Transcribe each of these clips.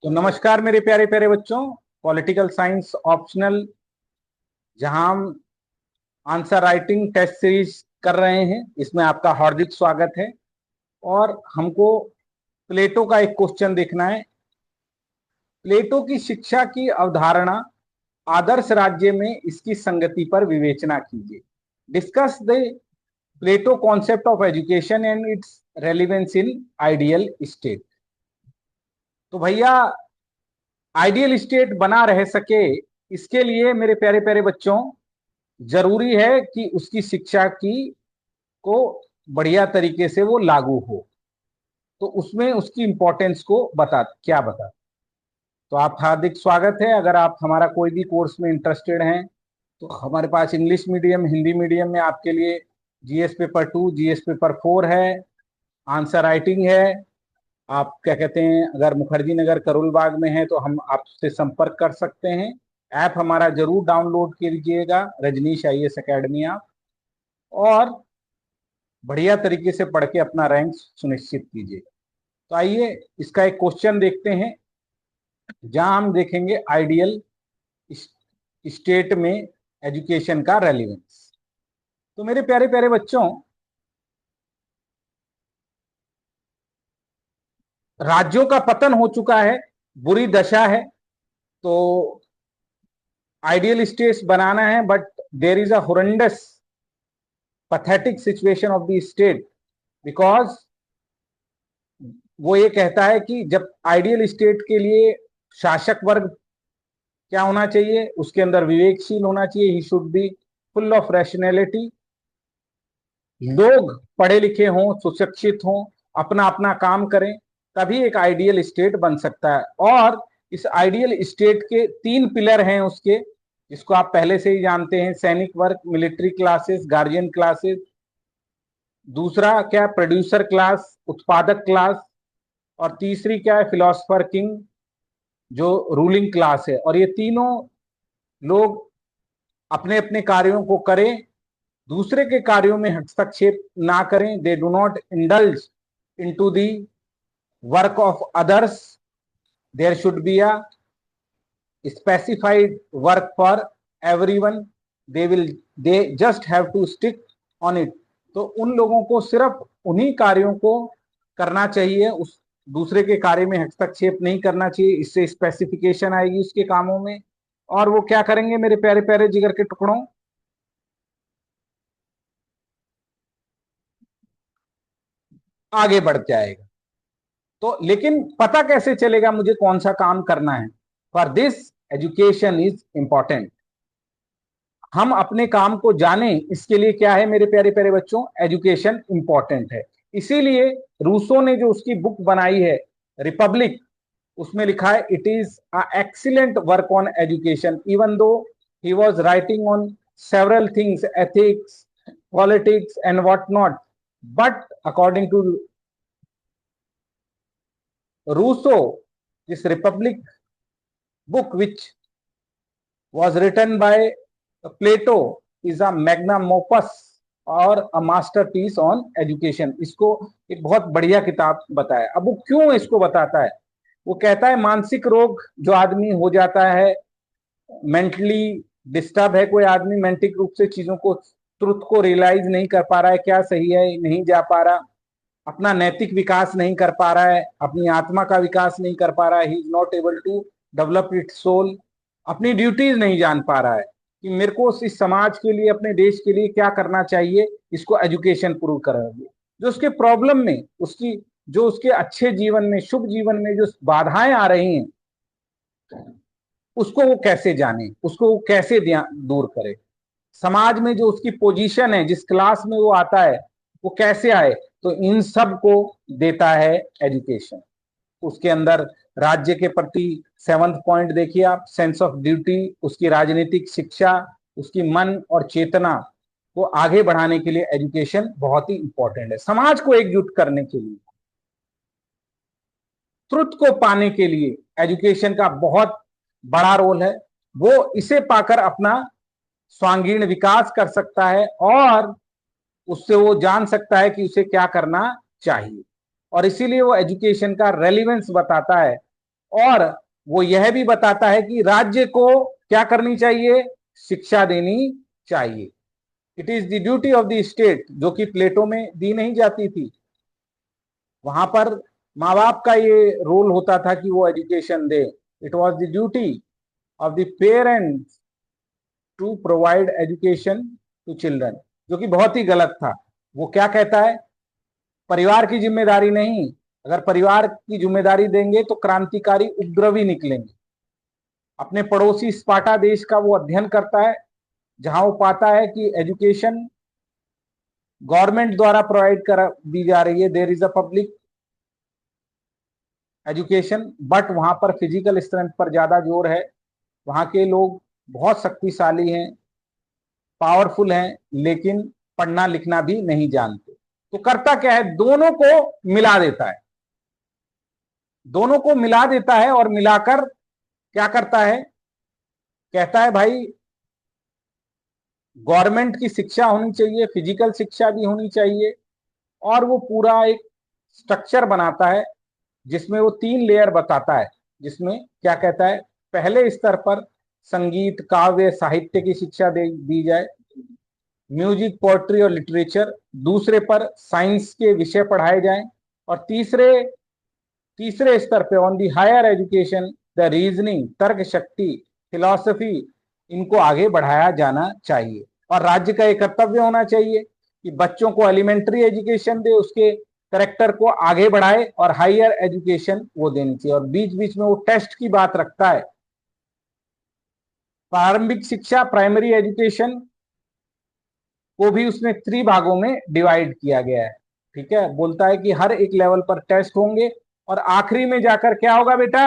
तो नमस्कार मेरे प्यारे प्यारे बच्चों। पॉलिटिकल साइंस ऑप्शनल, जहां हम आंसर राइटिंग टेस्ट सीरीज कर रहे हैं, इसमें आपका हार्दिक स्वागत है। और हमको प्लेटो का एक क्वेश्चन देखना है। प्लेटो की शिक्षा की अवधारणा आदर्श राज्य में इसकी संगति पर विवेचना कीजिए। Discuss the Plato concept of education and its relevance in ideal state. तो भैया, आइडियल स्टेट बना रह सके, इसके लिए मेरे प्यारे प्यारे बच्चों जरूरी है कि उसकी शिक्षा की को बढ़िया तरीके से वो लागू हो। तो उसमें उसकी इंपॉर्टेंस को बता। तो आप हार्दिक स्वागत है। अगर आप हमारा कोई भी कोर्स में इंटरेस्टेड हैं तो हमारे पास इंग्लिश मीडियम, हिंदी मीडियम में आपके लिए जीएस पेपर 2, जीएस पेपर 4 है, आंसर राइटिंग है। आप क्या कहते हैं, अगर मुखर्जी नगर करोल बाग में है तो हम आपसे संपर्क कर सकते हैं। ऐप हमारा जरूर डाउनलोड कीजिएगा, रजनीश आईएएस एकेडमी आप, और बढ़िया तरीके से पढ़ के अपना रैंक सुनिश्चित कीजिए। तो आइए इसका एक क्वेश्चन देखते हैं, जहां हम देखेंगे आइडियल स्टेट में एजुकेशन का रेलिवेंस। तो मेरे प्यारे प्यारे बच्चों, राज्यों का पतन हो चुका है, बुरी दशा है। तो आइडियल स्टेट्स बनाना है, but there is a horrendous pathetic situation of the state, because वो ये कहता है कि जब आइडियल स्टेट के लिए शासक वर्ग क्या होना चाहिए, उसके अंदर विवेकशील होना चाहिए। He should be full of rationality. लोग पढ़े लिखे हों, सुशिक्षित हों, अपना अपना काम करें, तभी एक आइडियल स्टेट बन सकता है। और इस आइडियल स्टेट के 3 पिलर हैं उसके, जिसको आप पहले से ही जानते हैं: सैनिक वर्ग, मिलिट्री क्लासेस, गार्जियन क्लासेस। दूसरा क्या, प्रोड्यूसर क्लास, उत्पादक क्लास। और तीसरी क्या है, फिलोसफर किंग, जो रूलिंग क्लास है। और ये तीनों लोग अपने अपने कार्यों को करें, दूसरे के कार्यों में हस्तक्षेप ना करें। They do not indulge into the work of others. There should be a specified work for everyone. They just have to stick on it. तो उन लोगों को सिर्फ उन्हीं कार्यों को करना चाहिए, उस दूसरे के कार्य में हस्तक्षेप नहीं करना चाहिए। इससे स्पेसिफिकेशन आएगी उसके कामों में, और वो क्या करेंगे मेरे प्यारे प्यारे जिगर के टुकड़ों, आगे बढ़ जाएगा। तो लेकिन पता कैसे चलेगा मुझे कौन सा काम करना है? For this education is important. हम अपने काम को जाने, इसके लिए क्या है मेरे प्यारे प्यारे बच्चों, एजुकेशन इंपॉर्टेंट है। इसीलिए रूसो ने जो उसकी बुक बनाई है, रिपब्लिक, उसमें लिखा है it is a excellent work on education, even though he was writing on several things, ethics, politics and what not. But according to Rousseau, this Republic book, which was written by Plato, is a magnum opus और a masterpiece on education। इसको एक बहुत बढ़िया किताब बताया। अब वो क्यों इसको बताता है? वो कहता है मानसिक रोग जो आदमी हो जाता है, मेंटली डिस्टर्ब है कोई आदमी, मेंटल रूप से चीजों को, ट्रुथ को रियलाइज नहीं कर पा रहा है, क्या सही है नहीं जा पा रहा, अपना नैतिक विकास नहीं कर पा रहा है, अपनी आत्मा का विकास नहीं कर पा रहा है, he is not able to develop its soul, अपनी ड्यूटीज नहीं जान पा रहा है कि मेरे को इस समाज के लिए, अपने देश के लिए क्या करना चाहिए। इसको एजुकेशन प्रूव करेगी। जो उसके प्रॉब्लम में, उसकी जो उसके अच्छे जीवन में, शुभ जीवन में जो बाधाएं आ रही हैं, उसको वो कैसे जाने, उसको वो कैसे दूर करे। समाज में जो उसकी पोजीशन है, जिस क्लास में वो आता है, वो कैसे आए। तो इन सब को देता है एजुकेशन। उसके अंदर राज्य के प्रति 7th पॉइंट देखिए आप, सेंस ऑफ ड्यूटी, उसकी राजनीतिक शिक्षा, उसकी मन और चेतना को आगे बढ़ाने के लिए एजुकेशन बहुत ही इंपॉर्टेंट है। समाज को एकजुट करने के लिए, ट्रुथ को पाने के लिए एजुकेशन का बहुत बड़ा रोल है। वो इसे पाकर अपना स्वांगीण विकास कर सकता है, और उससे वो जान सकता है कि उसे क्या करना चाहिए। और इसीलिए वो एजुकेशन का रेलिवेंस बताता है और वो यह भी बताता है कि राज्य को क्या करनी चाहिए, शिक्षा देनी चाहिए। It is the duty of the state, जो कि प्लेटो में दी नहीं जाती थी। वहां पर माँ बाप का ये रोल होता था कि वो एजुकेशन दे। It was the duty of the parents to provide education to children, जो कि बहुत ही गलत था। वो क्या कहता है, परिवार की जिम्मेदारी नहीं, अगर परिवार की जिम्मेदारी देंगे तो क्रांतिकारी उपद्रवी निकलेंगे। अपने पड़ोसी स्पार्टा देश का वो अध्ययन करता है, जहां वो पाता है कि एजुकेशन गवर्नमेंट द्वारा प्रोवाइड कर दी जा रही है, there is a public education, but वहां पर फिजिकल स्ट्रेंथ पर ज्यादा जोर है। वहां के लोग बहुत शक्तिशाली हैं, पावरफुल हैं, लेकिन पढ़ना लिखना भी नहीं जानते। तो करता क्या है, दोनों को मिला देता है, दोनों को मिला देता है और मिलाकर क्या करता है, कहता है भाई गवर्नमेंट की शिक्षा होनी चाहिए, फिजिकल शिक्षा भी होनी चाहिए। और वो पूरा एक स्ट्रक्चर बनाता है जिसमें वो 3 लेयर बताता है, जिसमें क्या कहता है, पहले स्तर पर संगीत काव्य साहित्य की शिक्षा दी जाए, म्यूजिक पोएट्री और लिटरेचर। दूसरे पर साइंस के विषय पढ़ाए जाएं। और तीसरे तीसरे स्तर पे on the higher education the reasoning तर्क शक्ति फिलॉसफी, इनको आगे बढ़ाया जाना चाहिए। और राज्य का एक कर्तव्य होना चाहिए कि बच्चों को एलिमेंट्री एजुकेशन दे, उसके करेक्टर को आगे बढ़ाए, और हायर एजुकेशन वो देनी चाहिए। और बीच बीच में वो टेस्ट की बात रखता है। प्रारंभिक शिक्षा प्राइमरी एजुकेशन को भी उसने 3 भागों में डिवाइड किया गया है। ठीक है, बोलता है कि हर एक लेवल पर टेस्ट होंगे और आखिरी में जाकर क्या होगा बेटा,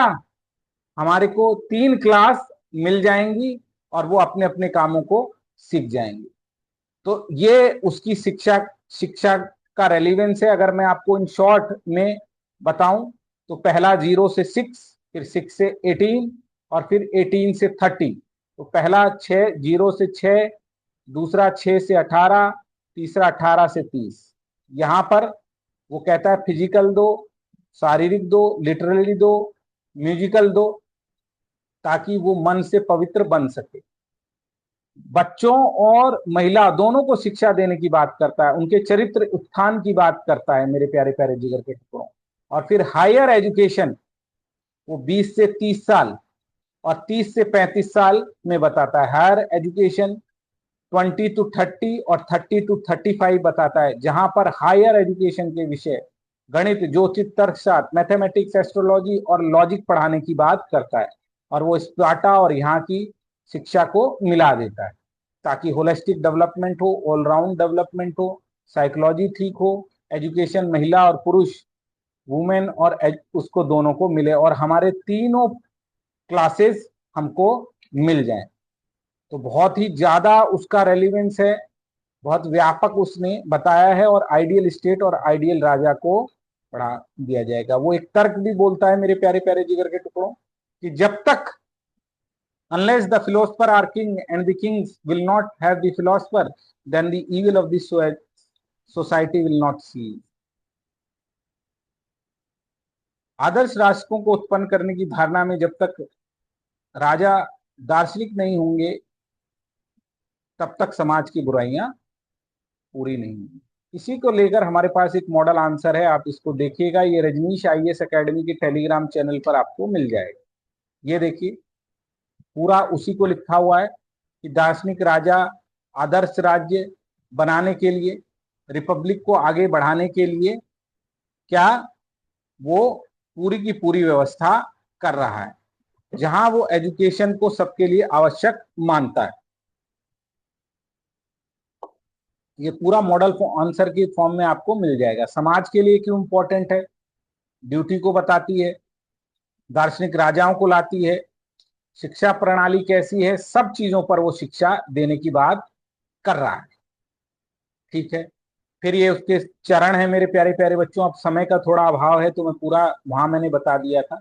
हमारे को 3 क्लास मिल जाएंगी और वो अपने अपने कामों को सीख जाएंगे। तो ये उसकी शिक्षा शिक्षा का रेलिवेंस है। अगर मैं आपको इन शॉर्ट में बताऊं तो पहला 0 से 6, फिर 6 से 18 और फिर 18 से 30। तो पहला 0 से 6, दूसरा 6 से 18, तीसरा 18 से 30। यहां पर वो कहता है फिजिकल दो, शारीरिक दो, लिटरली दो, म्यूजिकल दो, ताकि वो मन से पवित्र बन सके। बच्चों और महिला दोनों को शिक्षा देने की बात करता है, उनके चरित्र उत्थान की बात करता है मेरे प्यारे प्यारे जिगर के टुकड़ों। और फिर हायर एजुकेशन वो 20 से 30 साल और 30 से 35 साल में बताता है। हायर एजुकेशन 20 to 30 और 30 to 35 बताता है, जहां पर हायर एजुकेशन के विषय गणित ज्योतिष तर्कशास्त्र मैथमेटिक्स एस्ट्रोलॉजी और लॉजिक पढ़ाने की बात करता है। और वो स्पार्टा और यहाँ की शिक्षा को मिला देता है, ताकि होलिस्टिक डेवलपमेंट हो, ऑलराउंड डेवलपमेंट हो, साइकोलॉजी ठीक हो, एजुकेशन महिला और पुरुष वुमेन और उसको दोनों को मिले और हमारे तीनों क्लासेस हमको मिल जाएं। तो बहुत ही ज्यादा उसका रेलिवेंस है, बहुत व्यापक उसने बताया है। और आइडियल स्टेट और आइडियल राजा को पढ़ा दिया जाएगा। वो एक तर्क भी बोलता है मेरे प्यारे प्यारे जिगर के टुकड़ों, कि जब तक unless the philosopher are king and the kings will not have the philosopher, then the evil of this society will not cease. आदर्श राष्ट्रों को उत्पन्न करने की धारणा में जब तक राजा दार्शनिक नहीं होंगे, तब तक समाज की बुराइयां पूरी नहीं होंगी। इसी को लेकर हमारे पास एक मॉडल आंसर है, आप इसको देखिएगा। ये रजनीश आईएएस एकेडमी के टेलीग्राम चैनल पर आपको मिल जाएगा। ये देखिए, पूरा उसी को लिखा हुआ है कि दार्शनिक राजा आदर्श राज्य बनाने के लिए, रिपब्लिक को आगे बढ़ाने के लिए क्या वो पूरी की पूरी व्यवस्था कर रहा है, जहां वो एजुकेशन को सबके लिए आवश्यक मानता है। ये पूरा मॉडल आंसर के फॉर्म में आपको मिल जाएगा। समाज के लिए क्यों इंपॉर्टेंट है, ड्यूटी को बताती है, दार्शनिक राजाओं को लाती है, शिक्षा प्रणाली कैसी है, सब चीजों पर वो शिक्षा देने की बात कर रहा है। ठीक है, फिर ये उसके चरण है मेरे प्यारे प्यारे बच्चों। अब समय का थोड़ा अभाव है तो मैं पूरा वहां मैंने बता दिया था।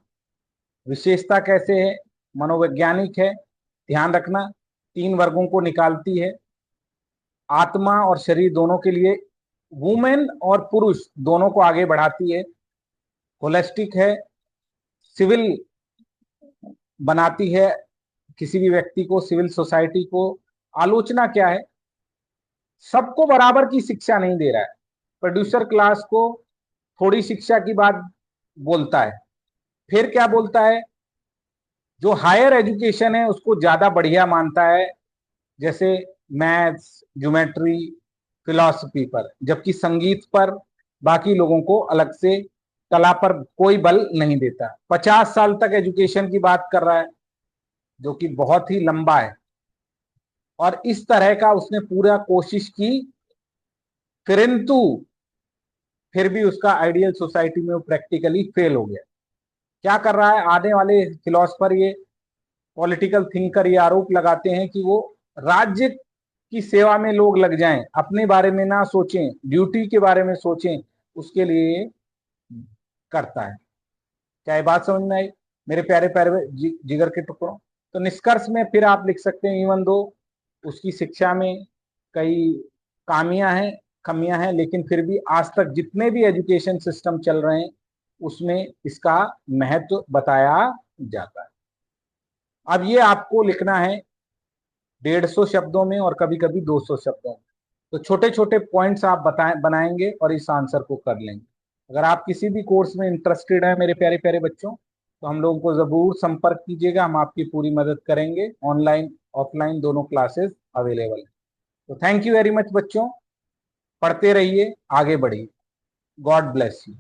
विशेषता कैसे है, मनोवैज्ञानिक है, ध्यान रखना 3 वर्गों को निकालती है, आत्मा और शरीर दोनों के लिए, वुमेन और पुरुष दोनों को आगे बढ़ाती है, होलिस्टिक है, सिविल बनाती है किसी भी व्यक्ति को, सिविल सोसाइटी को। आलोचना क्या है? सबको बराबर की शिक्षा नहीं दे रहा है, प्रोड्यूसर क्लास को थोड़ी शिक्षा की बात बोलता है। फिर क्या बोलता है? जो हायर एजुकेशन है उसको ज्यादा बढ़िया मानता है, जैसे मैथ्स, ज्योमेट्री, फिलॉसफी पर, जबकि संगीत पर बाकी लोगों को अलग से, कला पर कोई बल नहीं देता। 50 साल तक एजुकेशन की बात कर रहा है, जो कि बहुत ही लंबा है। और इस तरह का उसने पूरा कोशिश की, परंतु फिर भी उसका आइडियल सोसाइटी में वो प्रैक्टिकली फेल हो गया। क्या कर रहा है? आने वाले फिलोसफर, ये पॉलिटिकल थिंकर, ये आरोप लगाते हैं कि वो राज्य की सेवा में लोग लग जाएं, अपने बारे में ना सोचें, ड्यूटी के बारे में सोचें, उसके लिए करता है। क्या ये बात समझ में आई मेरे प्यारे प्यारे जिगर के टुकड़ों? तो निष्कर्ष में फिर आप लिख सकते हैं, इवन दो उसकी शिक्षा में कई खामियां हैं, लेकिन फिर भी आज तक जितने भी एजुकेशन सिस्टम चल रहे हैं उसमें इसका महत्व बताया जाता है। अब ये आपको लिखना है 150 शब्दों में और कभी कभी 200 शब्दों में। तो छोटे छोटे पॉइंट्स आप बनाएंगे और इस आंसर को कर लेंगे। अगर आप किसी भी कोर्स में इंटरेस्टेड है मेरे प्यारे प्यारे बच्चों, तो हम लोगों को जरूर संपर्क कीजिएगा, हम आपकी पूरी मदद करेंगे। ऑनलाइन ऑफलाइन दोनों क्लासेस अवेलेबल है। तो थैंक यू वेरी मच बच्चों, पढ़ते रहिए, आगे बढ़िए। God bless you.